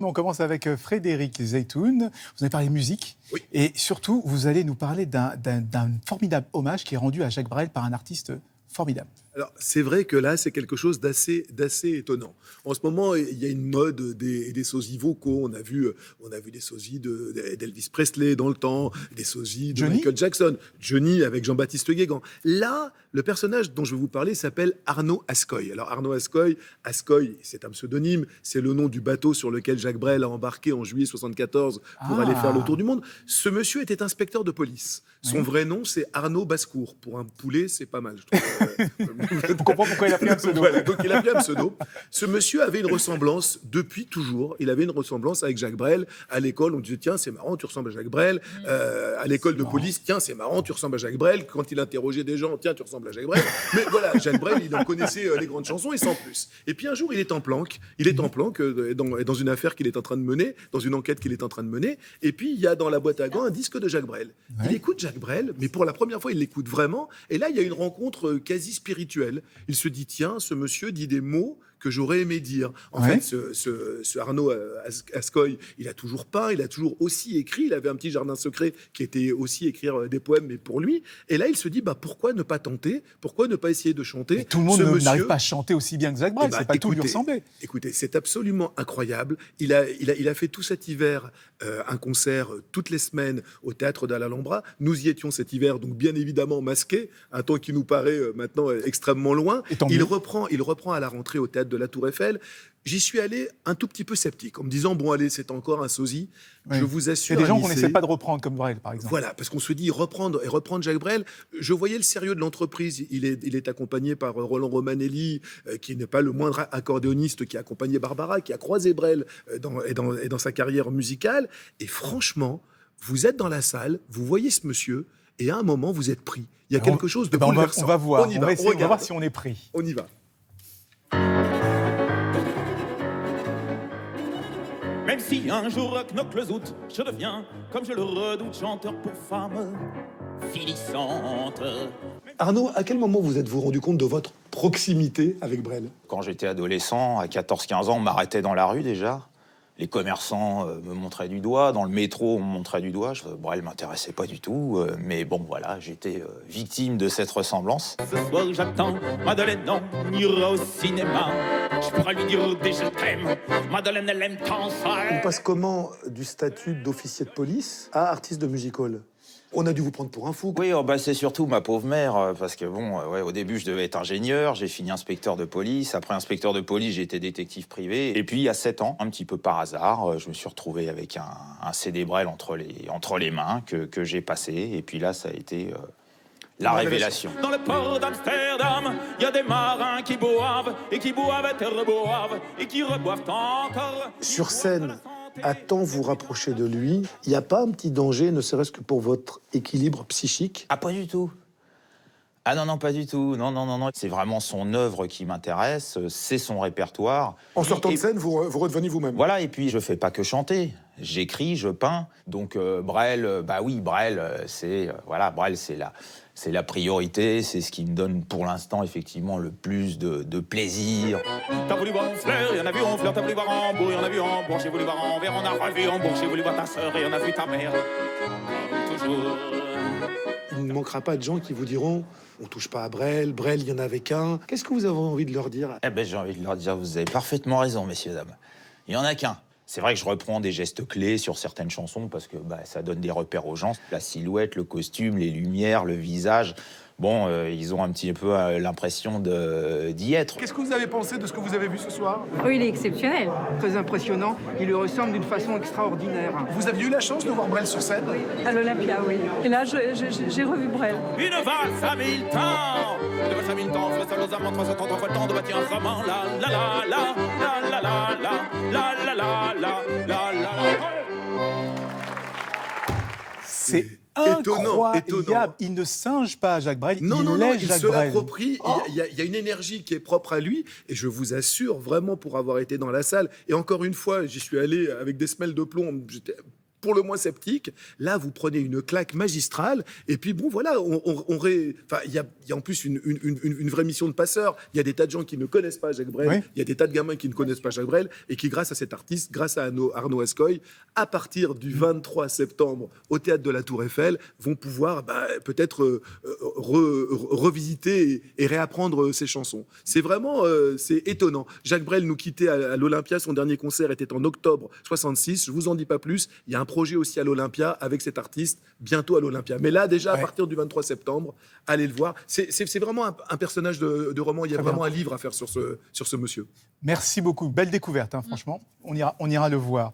On commence avec Frédéric Zeytoun. Vous avez parlé musique. Oui. Et surtout, vous allez nous parler d'un formidable hommage qui est rendu à Jacques Brel par un artiste formidable. Alors, c'est vrai que là, c'est quelque chose d'assez étonnant. En ce moment, il y a une mode des sosies vocaux. On a vu des sosies d'Elvis Presley dans le temps, des sosies de Johnny Michael Jackson, Johnny avec Jean-Baptiste Guégan. Là, le personnage dont je vais vous parler s'appelle Arnaud Ascoy. Alors, Arnaud Ascoy, c'est un pseudonyme, c'est le nom du bateau sur lequel Jacques Brel a embarqué en juillet 74 pour aller faire le tour du monde. Ce monsieur était inspecteur de police. Son vrai nom, c'est Arnaud Bascourt. Pour un poulet, c'est pas mal, je trouve. On comprend pourquoi il a pris un pseudo. Voilà, donc il a pris un pseudo. Ce monsieur avait une ressemblance, depuis toujours, il avait une ressemblance avec Jacques Brel. À l'école, on disait, tiens, c'est marrant, tu ressembles à Jacques Brel. À l'école de police, tiens, c'est marrant, tu ressembles à Jacques Brel. Quand il interrogeait des gens, tiens, tu ressembles à Jacques Brel. Mais voilà, Jacques Brel, il en connaissait les grandes chansons et sans plus. Et puis un jour, il est en planque. Il est en planque dans une affaire qu'il est en train de mener, dans une enquête qu'il est en train de mener. Et puis, il y a dans la boîte à gants un disque de Jacques Brel. Ouais. Il écoute Jacques Brel, mais pour la première fois, il l'écoute vraiment. Et là, il y a une rencontre quasi spirituelle. Il se dit, tiens, ce monsieur dit des mots que j'aurais aimé dire. En Ouais. fait, ce Arnaud Ascoy, il a toujours peint, il a toujours aussi écrit. Il avait un petit jardin secret qui était aussi écrire des poèmes, mais pour lui. Et là, il se dit, pourquoi ne pas tenter? Pourquoi ne pas essayer de chanter? Mais tout le monde Ce n'arrive monsieur- pas à chanter aussi bien que Jacques Brel. Eh ben, C'est pas tout lui écoutez, ressembler. Écoutez, c'est absolument incroyable. Il a fait tout cet hiver un concert toutes les semaines au théâtre de l'Alhambra. Nous y étions cet hiver, donc bien évidemment masqués, un temps qui nous paraît maintenant extrêmement loin. Et tant Il mieux. reprend à la rentrée au théâtre de la Tour Eiffel. J'y suis allé un tout petit peu sceptique, en me disant, bon allez, c'est encore un sosie. Oui. Je vous Il y assure, a des gens Anissé, qu'on n'essaie pas de reprendre comme Brel, par exemple. voilà, parce qu'on se dit reprendre Jacques Brel. Je voyais le sérieux de l'entreprise. Il est accompagné par Roland Romanelli, qui n'est pas le moindre accordéoniste, qui a accompagné Barbara, qui a croisé Brel dans sa carrière musicale. Et franchement, vous êtes dans la salle, vous voyez ce monsieur, et à un moment, vous êtes pris. Il y a quelque chose de on bouleversant. va voir. On y On va, va essayer, on va regarde. voir si on est pris. On y va. Même si un jour knock le zout, je deviens, comme je le redoute, chanteur pour femmes finissantes. Arnaud, à quel moment vous êtes-vous rendu compte de votre proximité avec Brel? Quand j'étais adolescent, à 14-15 ans, on m'arrêtait dans la rue déjà. Les commerçants me montraient du doigt. Dans le métro, on me montrait du doigt. Brel m'intéressait pas du tout. Mais bon, voilà, j'étais victime de cette ressemblance. Ce soir j'attends Madeleine, on ira au cinéma. Je pourrais lui dire des je t'aime. Madeleine, elle aime tant ça. On passe comment du statut d'officier de police à artiste de music hall? On a dû vous prendre pour un fou. Oui, c'est surtout ma pauvre mère, parce que ouais, au début, je devais être ingénieur, j'ai fini inspecteur de police. Après inspecteur de police, j'ai été détective privé. Et puis, il y a 7 ans, un petit peu par hasard, je me suis retrouvé avec un CD Brel entre les mains que j'ai passé. Et puis là, ça a été la révélation. Dans le port d'Amsterdam, il y a des marins qui boivent et qui boivent et reboivent et qui reboivent encore. Sur scène, à tant vous rapprocher de lui, il n'y a pas un petit danger, ne serait-ce que pour votre équilibre psychique? Ah, pas du tout. Ah non, pas du tout. Non. C'est vraiment son œuvre qui m'intéresse, c'est son répertoire. En sortant Et- de scène, vous redevenez vous-même. Voilà, et puis je fais pas que chanter. J'écris, je peins. Donc Brel, Brel, Brel, c'est la priorité, c'est ce qui me donne pour l'instant effectivement le plus de plaisir. T'as voulu voir mon fleur, y en a vu en fleur, t'as voulu voir en bourg, y en a vu en bourg, j'ai voulu voir en verre, on a revu en bourg, j'ai voulu voir ta sœur et on a vu ta mère. Comme toujours. Il ne manquera pas de gens qui vous diront on touche pas à Brel, Brel, il y en avait qu'un. Qu'est-ce que vous avez envie de leur dire? Eh ben, j'ai envie de leur dire, vous avez parfaitement raison, messieurs, dames. Il y en a qu'un. C'est vrai que je reprends des gestes clés sur certaines chansons parce que ça donne des repères aux gens. La silhouette, le costume, les lumières, le visage. Bon, ils ont un petit peu l'impression d'y être. Qu'est-ce que vous avez pensé de ce que vous avez vu ce soir? Oh, il est exceptionnel. Très impressionnant, il lui ressemble d'une façon extraordinaire. Vous aviez eu la chance de voir Brel sur scène? À l'Olympia, oui. Et là, j'ai revu Brel. Une valse à 1000 temps. Une valse à 1000 temps, face à los amants, 330 fois le temps de bâtir un roman. La la la la, la la la la, la la la la, la la la. C'est Étonnant. incroyable. Il ne singe pas Jacques Brel, Non, il lèche il Jacques se Brel. l'approprie. Il y a une énergie qui est propre à lui. Et je vous assure, vraiment, pour avoir été dans la salle, et encore une fois, j'y suis allé avec des semelles de plomb. J'étais pour le moins sceptique. Là, vous prenez une claque magistrale. Et puis, bon, voilà, il y a en plus une vraie mission de passeur. Il y a des tas de gens qui ne connaissent pas Jacques Brel. Oui. Il y a des tas de gamins qui ne connaissent pas Jacques Brel et qui, grâce à cet artiste, grâce à Arnaud Ascoy, à partir du 23 septembre au Théâtre de la Tour Eiffel, vont pouvoir peut-être revisiter et réapprendre ses chansons. C'est vraiment c'est étonnant. Jacques Brel nous quittait à l'Olympia. Son dernier concert était en octobre 66. Je vous en dis pas plus. Il y a un projet aussi à l'Olympia avec cet artiste, bientôt à l'Olympia. Mais là, déjà, à partir du 23 septembre, allez le voir. C'est vraiment un personnage de roman. Il y a vraiment un livre à faire sur ce monsieur. Merci beaucoup. Belle découverte, hein, franchement. On ira le voir.